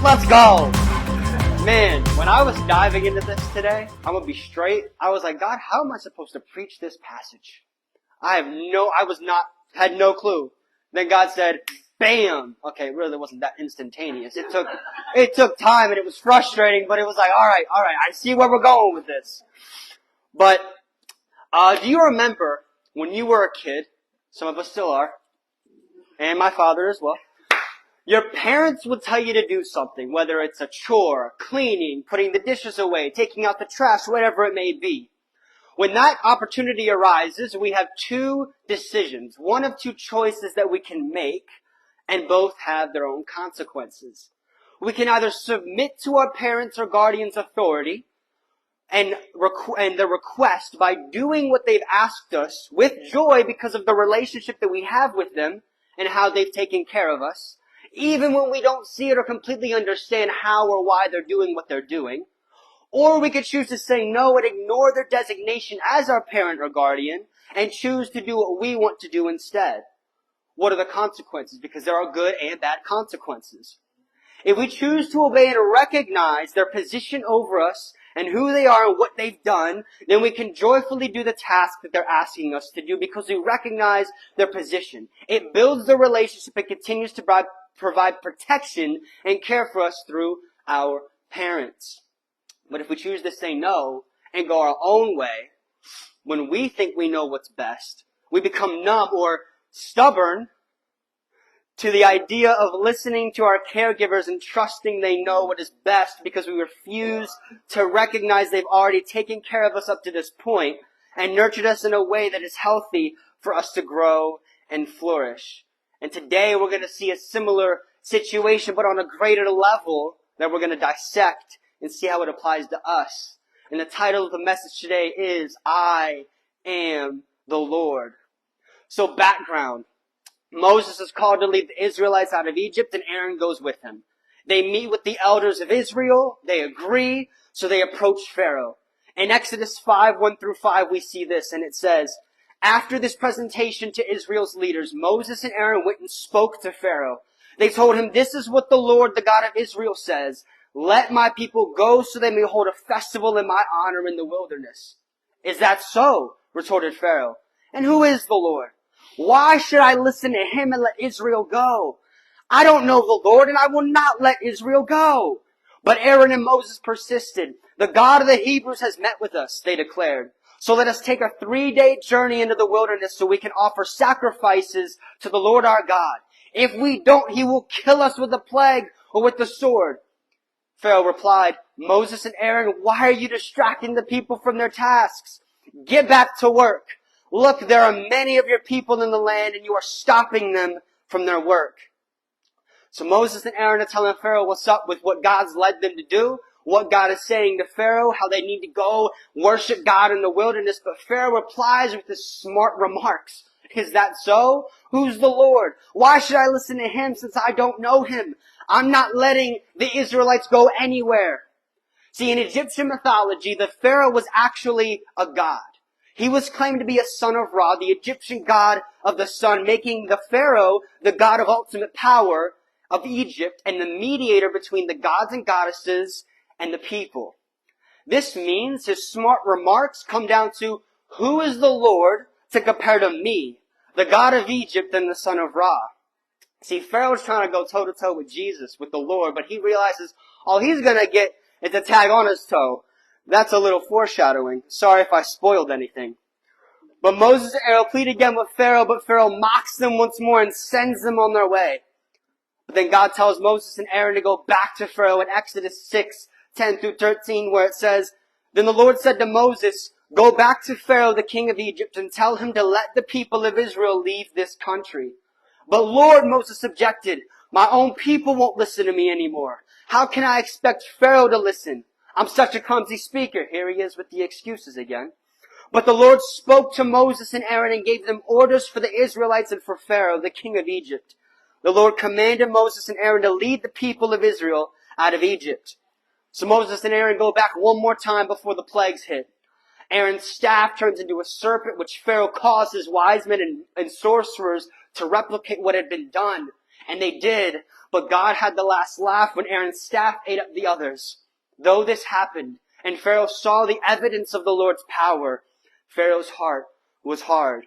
Let's go! Man, when I was diving into this today, I'm gonna be straight. I was like, God, how am I supposed to preach this passage? had no clue. Then God said, bam! Okay, it really wasn't that instantaneous. It took time and it was frustrating, but it was like, alright, I see where we're going with this. But, do you remember when you were a kid, some of us still are, and my father as well, your parents would tell you to do something, whether it's a chore, cleaning, putting the dishes away, taking out the trash, whatever it may be. When that opportunity arises, we have two decisions, one of two choices that we can make, and both have their own consequences. We can either submit to our parents' or guardians' authority and the request by doing what they've asked us with joy because of the relationship that we have with them and how they've taken care of us, even when we don't see it or completely understand how or why they're doing what they're doing. Or we could choose to say no and ignore their designation as our parent or guardian and choose to do what we want to do instead. What are the consequences? Because there are good and bad consequences. If we choose to obey and recognize their position over us and who they are and what they've done, then we can joyfully do the task that they're asking us to do because we recognize their position. It builds the relationship and continues to provide protection and care for us through our parents. But if we choose to say no and go our own way, when we think we know what's best, we become numb or stubborn to the idea of listening to our caregivers and trusting they know what is best because we refuse to recognize they've already taken care of us up to this point and nurtured us in a way that is healthy for us to grow and flourish. And today we're going to see a similar situation, but on a greater level that we're going to dissect and see how it applies to us. And the title of the message today is, I am the Lord. So background. Moses is called to lead the Israelites out of Egypt, and Aaron goes with him. They meet with the elders of Israel. They agree, so they approach Pharaoh. In Exodus 5, 1 through 5, we see this, and it says, after this presentation to Israel's leaders, Moses and Aaron went and spoke to Pharaoh. They told him, this is what the Lord, the God of Israel, says. Let my people go so they may hold a festival in my honor in the wilderness. Is that so? Retorted Pharaoh. And who is the Lord? Why should I listen to him and let Israel go? I don't know the Lord, and I will not let Israel go. But Aaron and Moses persisted. The God of the Hebrews has met with us, they declared. So let us take a 3-day journey into the wilderness so we can offer sacrifices to the Lord our God. If we don't, he will kill us with the plague or with the sword. Pharaoh replied, Moses and Aaron, why are you distracting the people from their tasks? Get back to work. Look, there are many of your people in the land, and you are stopping them from their work. So Moses and Aaron are telling Pharaoh what's up with what God's led them to do, what God is saying to Pharaoh, how they need to go worship God in the wilderness. But Pharaoh replies with this smart remarks. Is that so? Who's the Lord? Why should I listen to him since I don't know him? I'm not letting the Israelites go anywhere. See, in Egyptian mythology, the Pharaoh was actually a god. He was claimed to be a son of Ra, the Egyptian god of the sun, making the Pharaoh the god of ultimate power of Egypt and the mediator between the gods and goddesses and the people. This means his smart remarks come down to, who is the Lord to compare to me, the god of Egypt and the son of Ra? See, Pharaoh's trying to go toe-to-toe with Jesus, with the Lord, but he realizes all he's going to get is a tag on his toe. That's a little foreshadowing. Sorry if I spoiled anything. But Moses and Aaron plead again with Pharaoh, but Pharaoh mocks them once more and sends them on their way. But then God tells Moses and Aaron to go back to Pharaoh in Exodus 6, 10 through 13, where it says, Then the Lord said to Moses, Go back to Pharaoh, the king of Egypt, and tell him to let the people of Israel leave this country. But Lord, Moses objected, my own people won't listen to me anymore. How can I expect Pharaoh to listen? I'm such a clumsy speaker. Here he is with the excuses again. But the Lord spoke to Moses and Aaron and gave them orders for the Israelites and for Pharaoh, the king of Egypt. The Lord commanded Moses and Aaron to lead the people of Israel out of Egypt. So Moses and Aaron go back one more time before the plagues hit. Aaron's staff turns into a serpent, which Pharaoh causes wise men and sorcerers to replicate what had been done. And they did. But God had the last laugh when Aaron's staff ate up the others. Though this happened, and Pharaoh saw the evidence of the Lord's power, Pharaoh's heart was hard.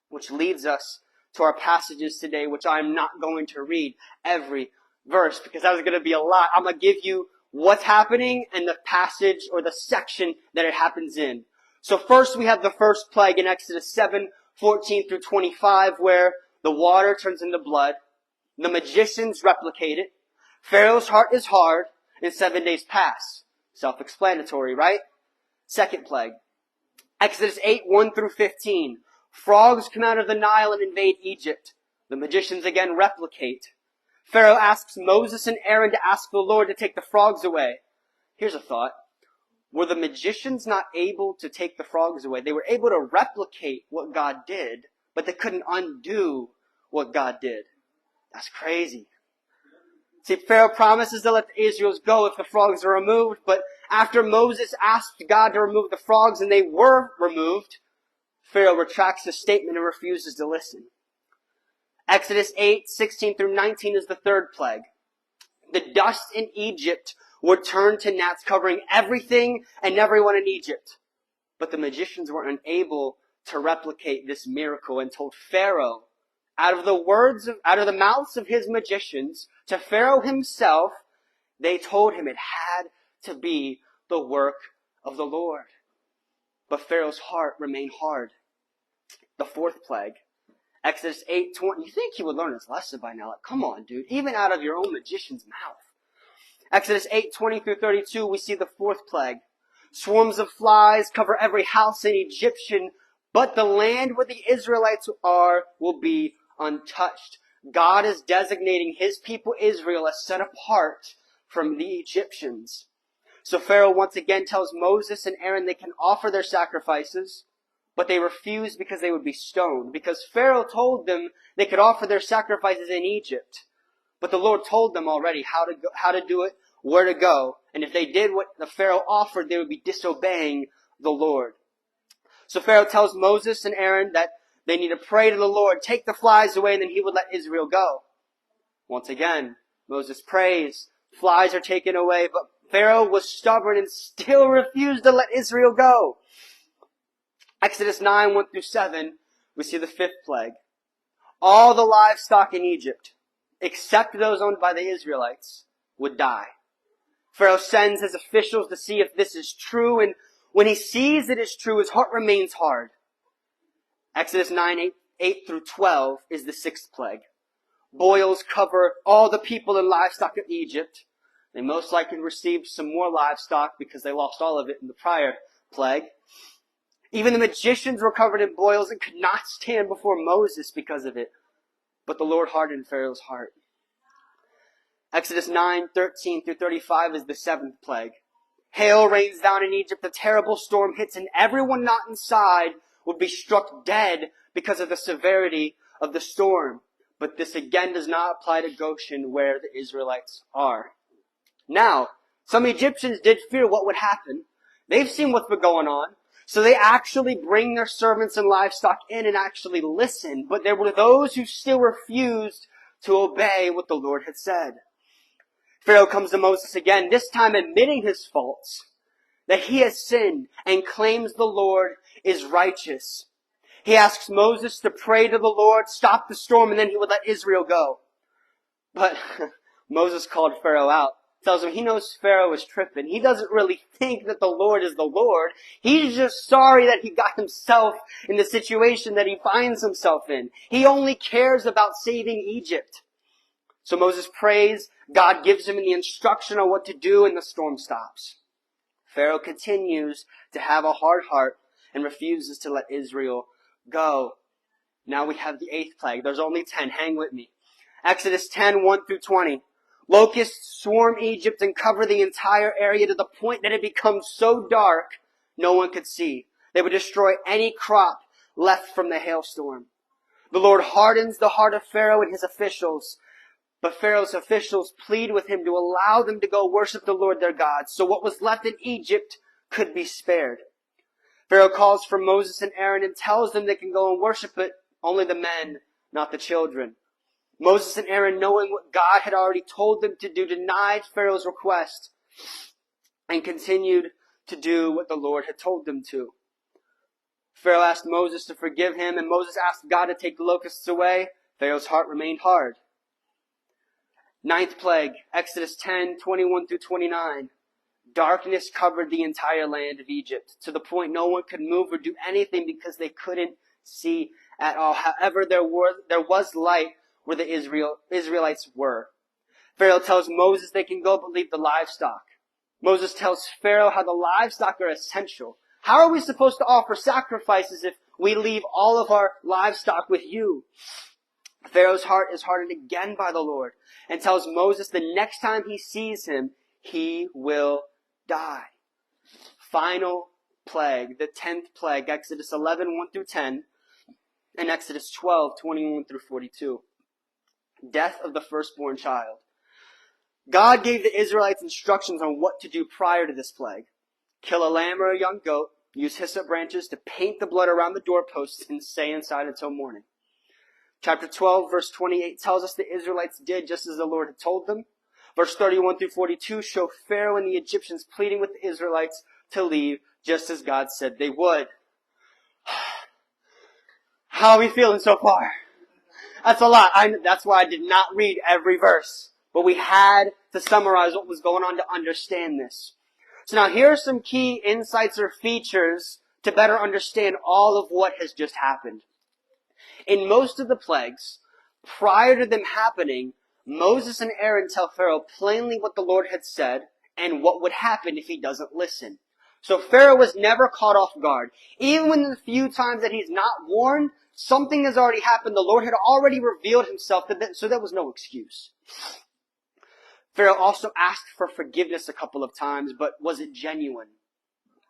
Which leads us to our passages today, which I'm not going to read every verse because that was going to be a lot. I'm going to give you what's happening and the passage or the section that it happens in. So first we have the first plague in Exodus 7:14 through 25, where the water turns into blood. The magicians replicate it. Pharaoh's heart is hard, and 7 days pass. Self-explanatory, right? Second plague. Exodus 8:1 through 15. Frogs come out of the Nile and invade Egypt. The magicians again replicate. Pharaoh asks Moses and Aaron to ask the Lord to take the frogs away. Here's a thought. Were the magicians not able to take the frogs away? They were able to replicate what God did, but they couldn't undo what God did. That's crazy. See, Pharaoh promises to let the Israelites go if the frogs are removed, but after Moses asked God to remove the frogs and they were removed, Pharaoh retracts his statement and refuses to listen. Exodus 8:16 through 19 is the third plague. The dust in Egypt would turn to gnats covering everything and everyone in Egypt. But the magicians were unable to replicate this miracle and told Pharaoh, out of the mouths of his magicians, to Pharaoh himself, they told him it had to be the work of the Lord. But Pharaoh's heart remained hard. The fourth plague, Exodus 8:20. You think he would learn his lesson by now? Like, come on, dude. Even out of your own magician's mouth. Exodus 8:20 through 32, we see the fourth plague. Swarms of flies cover every house in Egyptian, but the land where the Israelites are will be untouched. God is designating his people Israel as set apart from the Egyptians. So Pharaoh once again tells Moses and Aaron they can offer their sacrifices, but they refuse because they would be stoned. Because Pharaoh told them they could offer their sacrifices in Egypt. But the Lord told them already how to do it, where to go. And if they did what the Pharaoh offered, they would be disobeying the Lord. So Pharaoh tells Moses and Aaron that they need to pray to the Lord, take the flies away, and then he would let Israel go. Once again, Moses prays, flies are taken away, but Pharaoh was stubborn and still refused to let Israel go. Exodus 9:1 through 7, we see the fifth plague. All the livestock in Egypt, except those owned by the Israelites, would die. Pharaoh sends his officials to see if this is true, and when he sees it is true, his heart remains hard. Exodus 9:8 through 12 is the sixth plague. Boils cover all the people and livestock of Egypt. They most likely received some more livestock because they lost all of it in the prior plague. Even the magicians were covered in boils and could not stand before Moses because of it. But the Lord hardened Pharaoh's heart. Exodus 9:13 through 35 is the seventh plague. Hail rains down in Egypt, a terrible storm hits, and everyone not inside would be struck dead because of the severity of the storm. But this again does not apply to Goshen, where the Israelites are. Now, some Egyptians did fear what would happen. They've seen what's been going on. So they actually bring their servants and livestock in and actually listen. But there were those who still refused to obey what the Lord had said. Pharaoh comes to Moses again, this time admitting his faults, that he has sinned, and claims the Lord is righteous. He asks Moses to pray to the Lord, stop the storm, and then he would let Israel go. But Moses called Pharaoh out. Tells him he knows Pharaoh is tripping. He doesn't really think that the Lord is the Lord. He's just sorry that he got himself in the situation that he finds himself in. He only cares about saving Egypt. So Moses prays. God gives him the instruction on what to do, and the storm stops. Pharaoh continues to have a hard heart and refuses to let Israel go. Now we have the eighth plague. There's only 10. Hang with me. Exodus 10:1 through 20. Locusts swarm Egypt and cover the entire area to the point that it becomes so dark no one could see. They would destroy any crop left from the hailstorm. The Lord hardens the heart of Pharaoh and his officials, but Pharaoh's officials plead with him to allow them to go worship the Lord their God, so what was left in Egypt could be spared. Pharaoh calls for Moses and Aaron and tells them they can go and worship it, only the men, not the children. Moses and Aaron, knowing what God had already told them to do, denied Pharaoh's request and continued to do what the Lord had told them to. Pharaoh asked Moses to forgive him, and Moses asked God to take the locusts away. Pharaoh's heart remained hard. Ninth plague, Exodus 10:21-29. Darkness covered the entire land of Egypt, to the point no one could move or do anything because they couldn't see at all. However, there was light where the Israelites were. Pharaoh tells Moses they can go but leave the livestock. Moses tells Pharaoh how the livestock are essential. How are we supposed to offer sacrifices if we leave all of our livestock with you? Pharaoh's heart is hardened again by the Lord and tells Moses the next time he sees him, he will die. Final plague, the 10th plague, Exodus 11:1-10, and Exodus 12:21-42. Death of the firstborn child. God gave the Israelites instructions on what to do prior to this plague. Kill a lamb or a young goat, use hyssop branches to paint the blood around the doorposts, and stay inside until morning. Chapter 12, verse 28 tells us the Israelites did just as the Lord had told them. Verse 31-42 show Pharaoh and the Egyptians pleading with the Israelites to leave just as God said they would. How are we feeling so far? That's a lot. That's why I did not read every verse. But we had to summarize what was going on to understand this. So now here are some key insights or features to better understand all of what has just happened. In most of the plagues, prior to them happening, Moses and Aaron tell Pharaoh plainly what the Lord had said and what would happen if he doesn't listen. So Pharaoh was never caught off guard. Even when the few times that he's not warned, something has already happened. The Lord had already revealed himself, so there was no excuse. Pharaoh also asked for forgiveness a couple of times, but was it genuine?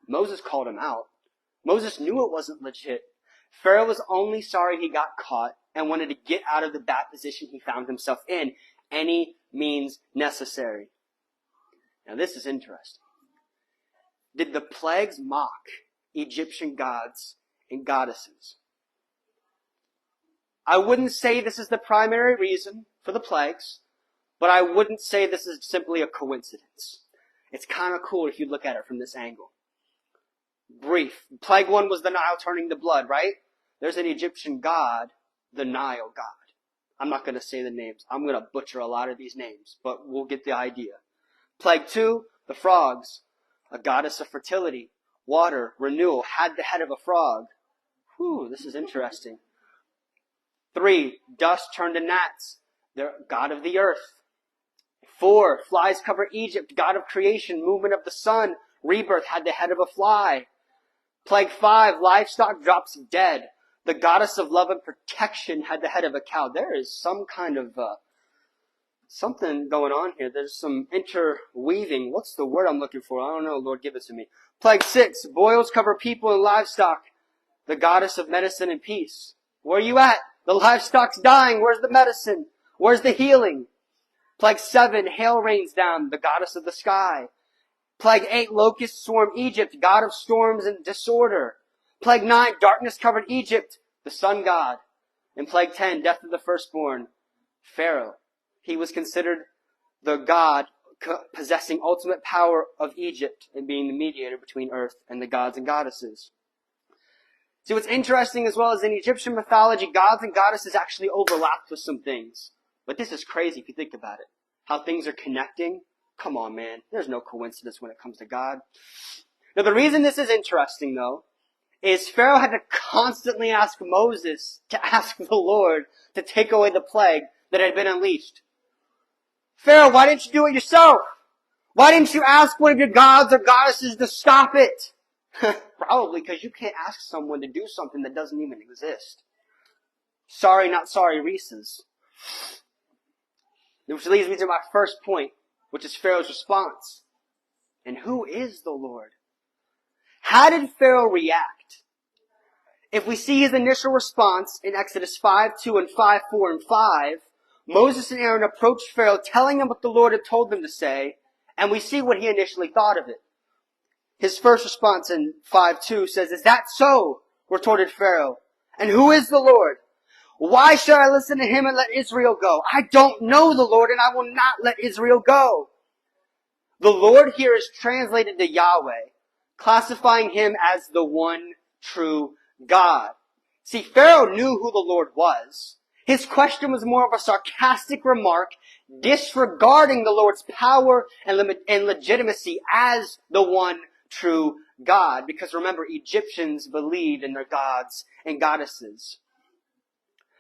Moses called him out. Moses knew it wasn't legit. Pharaoh was only sorry he got caught and wanted to get out of the bad position he found himself in, any means necessary. Now this is interesting. Did the plagues mock Egyptian gods and goddesses? I wouldn't say this is the primary reason for the plagues, but I wouldn't say this is simply a coincidence. It's kind of cool if you look at it from this angle. Brief. Plague 1 was the Nile turning to blood, right? There's an Egyptian god, the Nile god. I'm not going to say the names. I'm going to butcher a lot of these names, but we'll get the idea. Plague 2, the frogs, a goddess of fertility, water, renewal, had the head of a frog. Whew, this is interesting. 3, dust turned to gnats, the god of the earth. 4, flies cover Egypt, god of creation, movement of the sun, rebirth, had the head of a fly. Plague 5, livestock drops dead. The goddess of love and protection had the head of a cow. There is some kind of something going on here. There's some interweaving. What's the word I'm looking for? I don't know. Lord, give it to me. Plague 6, boils cover people and livestock. The goddess of medicine and peace. Where are you at? The livestock's dying. Where's the medicine? Where's the healing? Plague 7, hail rains down. The goddess of the sky. Plague 8, locusts swarm Egypt, god of storms and disorder. Plague 9, darkness covered Egypt, the sun god. And Plague 10, death of the firstborn, Pharaoh. He was considered the god possessing ultimate power of Egypt and being the mediator between earth and the gods and goddesses. See, what's interesting as well is in Egyptian mythology, gods and goddesses actually overlapped with some things. But this is crazy if you think about it. How things are connecting. Come on, man. There's no coincidence when it comes to God. Now, the reason this is interesting, though, is Pharaoh had to constantly ask Moses to ask the Lord to take away the plague that had been unleashed. Pharaoh, why didn't you do it yourself? Why didn't you ask one of your gods or goddesses to stop it? Probably because you can't ask someone to do something that doesn't even exist. Sorry, not sorry, Reese's. Which leads me to my first point, which is Pharaoh's response. And who is the Lord? How did Pharaoh react? If we see his initial response in Exodus 5:2 and 5:4 and 5, Moses and Aaron approached Pharaoh telling him what the Lord had told them to say, and we see what he initially thought of it. His first response in 5:2 says, "Is that so?" retorted Pharaoh. "And who is the Lord? Why should I listen to him and let Israel go? I don't know the Lord, and I will not let Israel go. The Lord here is translated to Yahweh, classifying him as the one true God. See, Pharaoh knew who the Lord was. His question was more of a sarcastic remark, disregarding the Lord's power and legitimacy as the one true God. Because remember, Egyptians believed in their gods and goddesses.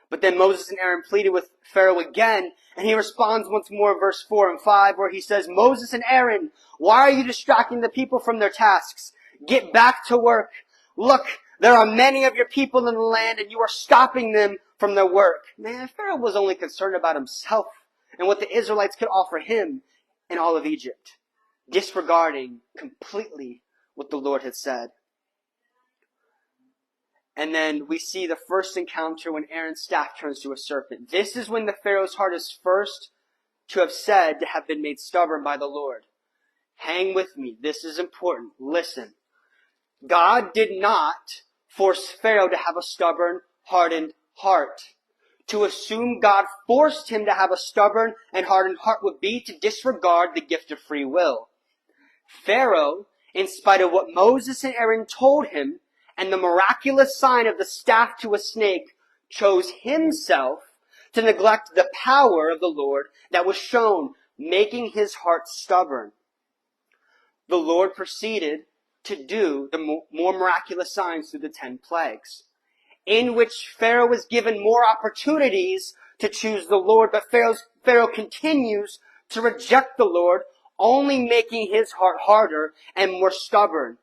But then Moses and Aaron pleaded with Pharaoh again, and he responds once more in verse 4 and 5, where he says, Moses and Aaron, why are you distracting the people from their tasks? Get back to work. Look, there are many of your people in the land, and you are stopping them from their work. Man, Pharaoh was only concerned about himself and what the Israelites could offer him in all of Egypt, disregarding completely what the Lord had said. And then we see the first encounter when Aaron's staff turns to a serpent. This is when the Pharaoh's heart is first to have said to have been made stubborn by the Lord. Hang with me. This is important. Listen. God did not force Pharaoh to have a stubborn, hardened heart. To assume God forced him to have a stubborn and hardened heart would be to disregard the gift of free will. Pharaoh, in spite of what Moses and Aaron told him, and the miraculous sign of the staff to a snake, chose himself to neglect the power of the Lord that was shown, making his heart stubborn. The Lord proceeded to do the more miraculous signs through the 10 plagues, in which Pharaoh was given more opportunities to choose the Lord, but Pharaoh continues to reject the Lord, only making his heart harder and more stubborn.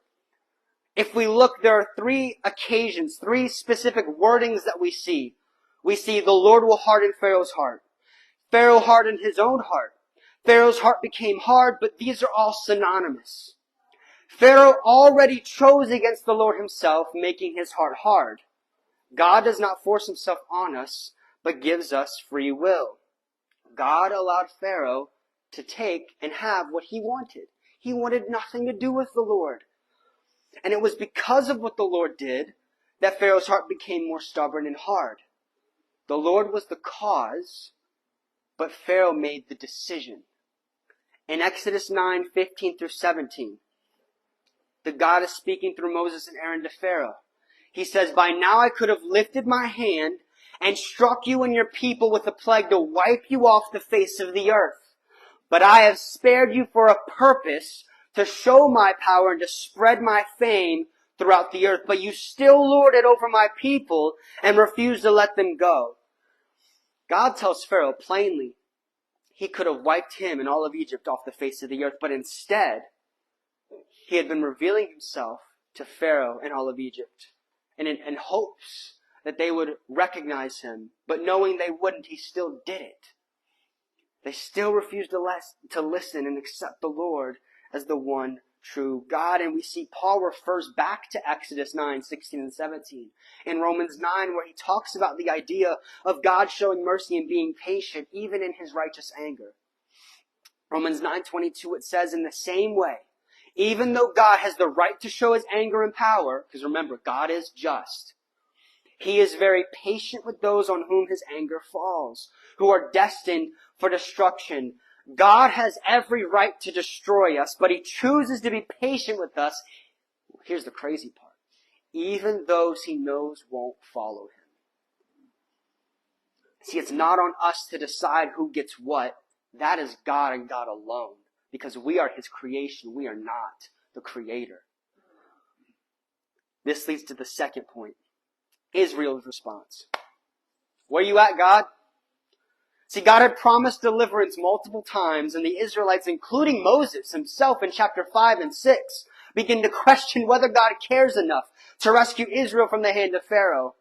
If we look, there are 3 occasions, 3 specific wordings that we see. We see the Lord will harden Pharaoh's heart. Pharaoh hardened his own heart. Pharaoh's heart became hard, but these are all synonymous. Pharaoh already chose against the Lord himself, making his heart hard. God does not force himself on us, but gives us free will. God allowed Pharaoh to take and have what he wanted. He wanted nothing to do with the Lord. And it was because of what the Lord did that Pharaoh's heart became more stubborn and hard. The Lord was the cause, but Pharaoh made the decision. In Exodus 9:15 through 17, the God is speaking through Moses and Aaron to Pharaoh. He says, by now I could have lifted my hand and struck you and your people with a plague to wipe you off the face of the earth. But I have spared you for a purpose, to show my power and to spread my fame throughout the earth. But you still lord it over my people and refuse to let them go. God tells Pharaoh plainly he could have wiped him and all of Egypt off the face of the earth, but instead he had been revealing himself to Pharaoh and all of Egypt, and in hopes that they would recognize him, but knowing they wouldn't, he still did it. They still refused to listen and accept the Lord as the one true God. And we see Paul refers back to Exodus 9:16 and 17. In Romans 9, where he talks about the idea of God showing mercy and being patient even in his righteous anger. Romans 9:22, it says, in the same way, even though God has the right to show his anger and power, because remember, God is just, he is very patient with those on whom his anger falls, who are destined for destruction. God has every right to destroy us, but he chooses to be patient with us. Here's the crazy part. Even those he knows won't follow him. See, it's not on us to decide who gets what. That is God and God alone. Because we are his creation. We are not the creator. This leads to the second point. Israel's response. Where are you at, God? See, God had promised deliverance multiple times, and the Israelites, including Moses himself in chapter 5 and 6, begin to question whether God cares enough to rescue Israel from the hand of Pharaoh.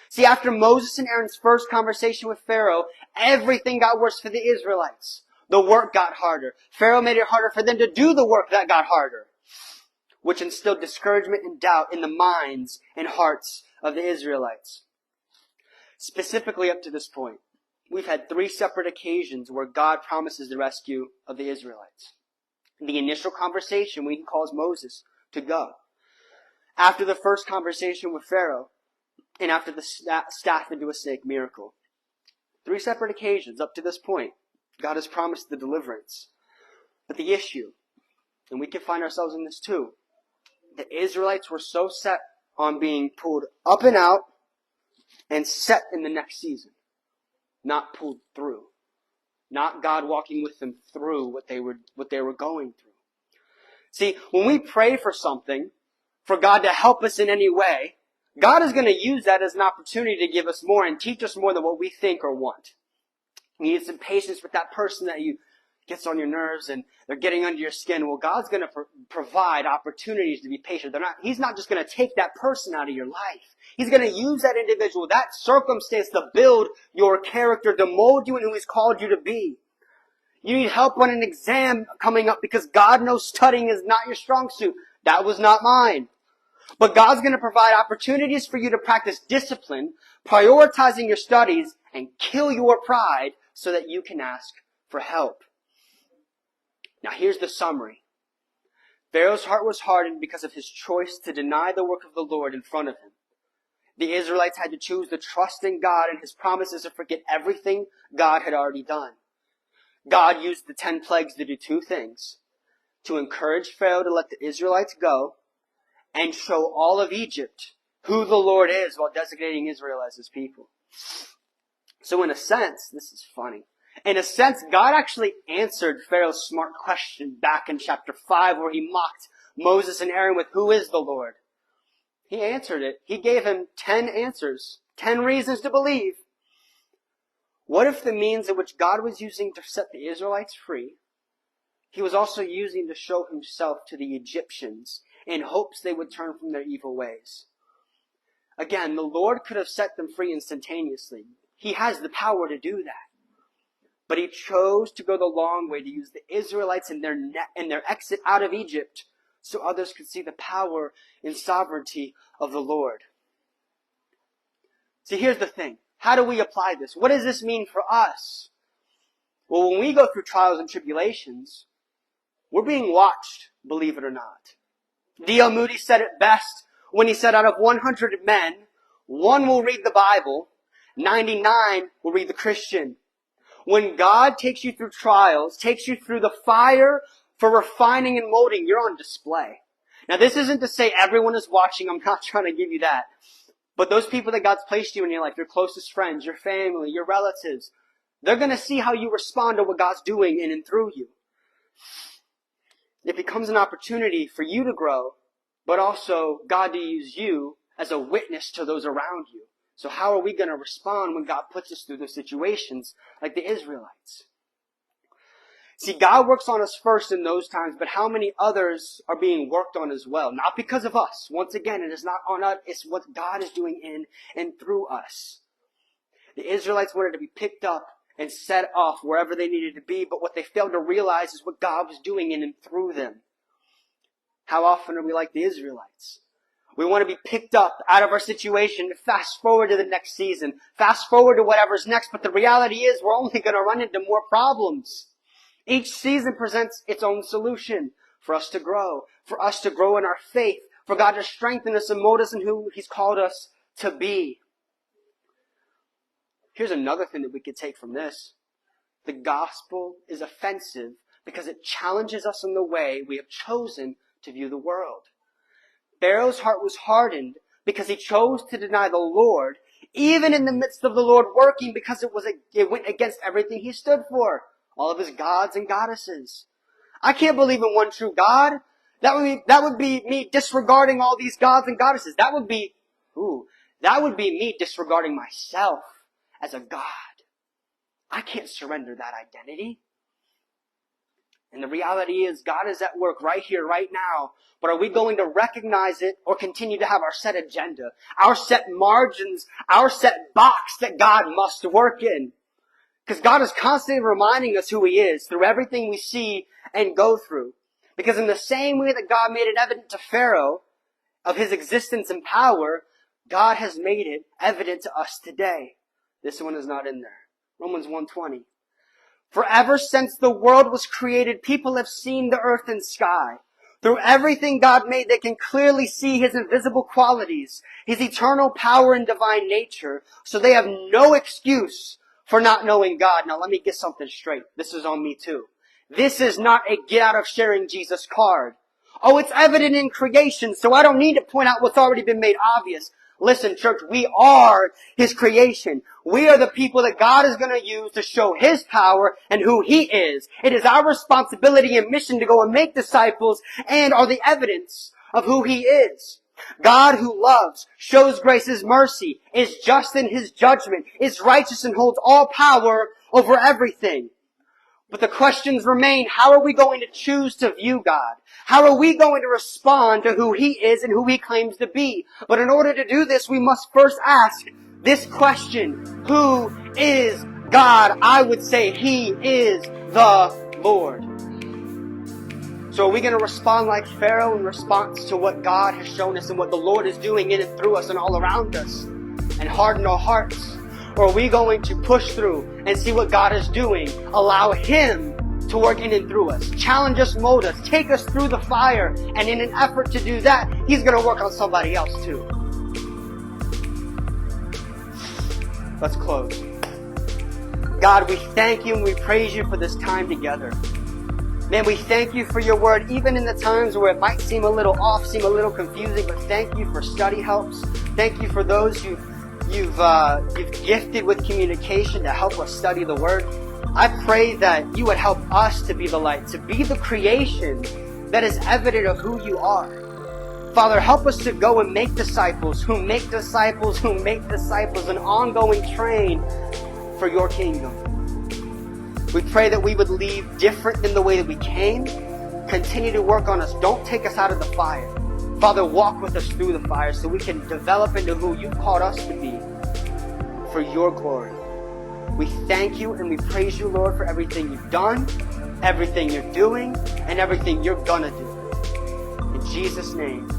See, after Moses and Aaron's first conversation with Pharaoh, everything got worse for the Israelites. The work got harder. Pharaoh made it harder for them to do the work that got harder, which instilled discouragement and doubt in the minds and hearts of the Israelites. Specifically up to this point, we've had 3 separate occasions where God promises the rescue of the Israelites. The initial conversation when he calls Moses to go. After the first conversation with Pharaoh, and after the staff into a snake miracle. 3 separate occasions up to this point, God has promised the deliverance. But the issue, and we can find ourselves in this too, the Israelites were so set on being pulled up and out and set in the next season, not pulled through. Not God walking with them through what they were going through. See, when we pray for something, for God to help us in any way, God is going to use that as an opportunity to give us more and teach us more than what we think or want. You need some patience with that person that gets on your nerves and they're getting under your skin. Well, God's going to provide opportunities to be patient. He's not just going to take that person out of your life. He's going to use that individual, that circumstance to build your character, to mold you in who He's called you to be. You need help on an exam coming up because God knows studying is not your strong suit. That was not mine. But God's going to provide opportunities for you to practice discipline, prioritizing your studies, and kill your pride so that you can ask for help. Now here's the summary. Pharaoh's heart was hardened because of his choice to deny the work of the Lord in front of him. The Israelites had to choose to trust in God and His promises and forget everything God had already done. God used the 10 plagues to do 2 things. To encourage Pharaoh to let the Israelites go and show all of Egypt who the Lord is while designating Israel as His people. So in a sense, this is funny. In a sense, God actually answered Pharaoh's smart question back in chapter 5 where he mocked Moses and Aaron with, "Who is the Lord?" He answered it. He gave him 10 answers, 10 reasons to believe. What if the means in which God was using to set the Israelites free, He was also using to show Himself to the Egyptians in hopes they would turn from their evil ways? Again, the Lord could have set them free instantaneously. He has the power to do that. But He chose to go the long way to use the Israelites in their exit out of Egypt so others could see the power and sovereignty of the Lord. See, here's the thing. How do we apply this? What does this mean for us? Well, when we go through trials and tribulations, we're being watched, believe it or not. D.L. Moody said it best when he said, out of 100 men, 1 will read the Bible, 99 will read the Christian. When God takes you through trials, takes you through the fire for refining and molding, you're on display. Now, this isn't to say everyone is watching. I'm not trying to give you that. But those people that God's placed you in your life, your closest friends, your family, your relatives, they're going to see how you respond to what God's doing in and through you. It becomes an opportunity for you to grow, but also God to use you as a witness to those around you. So how are we going to respond when God puts us through those situations like the Israelites? See, God works on us first in those times, but how many others are being worked on as well? Not because of us. Once again, it is not on us. It's what God is doing in and through us. The Israelites wanted to be picked up and set off wherever they needed to be, but what they failed to realize is what God was doing in and through them. How often are we like the Israelites? We want to be picked up out of our situation, fast forward to the next season, fast forward to whatever's next, but the reality is we're only going to run into more problems. Each season presents its own solution for us to grow in our faith, for God to strengthen us and mold us in who He's called us to be. Here's another thing that we could take from this. The gospel is offensive because it challenges us in the way we have chosen to view the world. Pharaoh's heart was hardened because he chose to deny the Lord, even in the midst of the Lord working, because it went against everything he stood for. All of his gods and goddesses. I can't believe in one true God. That would be me disregarding all these gods and goddesses. That would be me disregarding myself as a God. I can't surrender that identity. And the reality is God is at work right here, right now. But are we going to recognize it or continue to have our set agenda, our set margins, our set box that God must work in? Because God is constantly reminding us who He is through everything we see and go through. Because in the same way that God made it evident to Pharaoh of His existence and power, God has made it evident to us today. This one is not in there. Romans 1:20. For ever since the world was created, people have seen the earth and sky. Through everything God made, they can clearly see His invisible qualities, His eternal power and divine nature, so they have no excuse for not knowing God. Now let me get something straight. This is on me too. This is not a get out of sharing Jesus card. Oh, it's evident in creation, so I don't need to point out what's already been made obvious. Listen, church, we are His creation. We are the people that God is going to use to show His power and who He is. It is our responsibility and mission to go and make disciples and are the evidence of who He is. God who loves, shows grace, His mercy, is just in His judgment, is righteous and holds all power over everything. But the questions remain, how are we going to choose to view God? How are we going to respond to who He is and who He claims to be? But in order to do this, we must first ask this question, who is God? I would say He is the Lord. So are we going to respond like Pharaoh in response to what God has shown us and what the Lord is doing in and through us and all around us and harden our hearts? Or are we going to push through and see what God is doing, allow Him to work in and through us, challenge us, mold us, take us through the fire, and in an effort to do that, He's going to work on somebody else too. Let's close. God, we thank You and we praise You for this time together. Man, we thank You for Your word, even in the times where it might seem a little off, seem a little confusing, but thank You for study helps. Thank You for those You've gifted with communication to help us study the Word. I pray that You would help us to be the light, to be the creation that is evident of who You are. Father, help us to go and make disciples who make disciples who make disciples, an ongoing train for Your kingdom. We pray that we would leave different than the way that we came. Continue to work on us. Don't take us out of the fire. Father, walk with us through the fire so we can develop into who You called us to be for Your glory. We thank You and we praise You, Lord, for everything You've done, everything You're doing, and everything You're gonna do. In Jesus' name,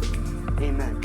amen.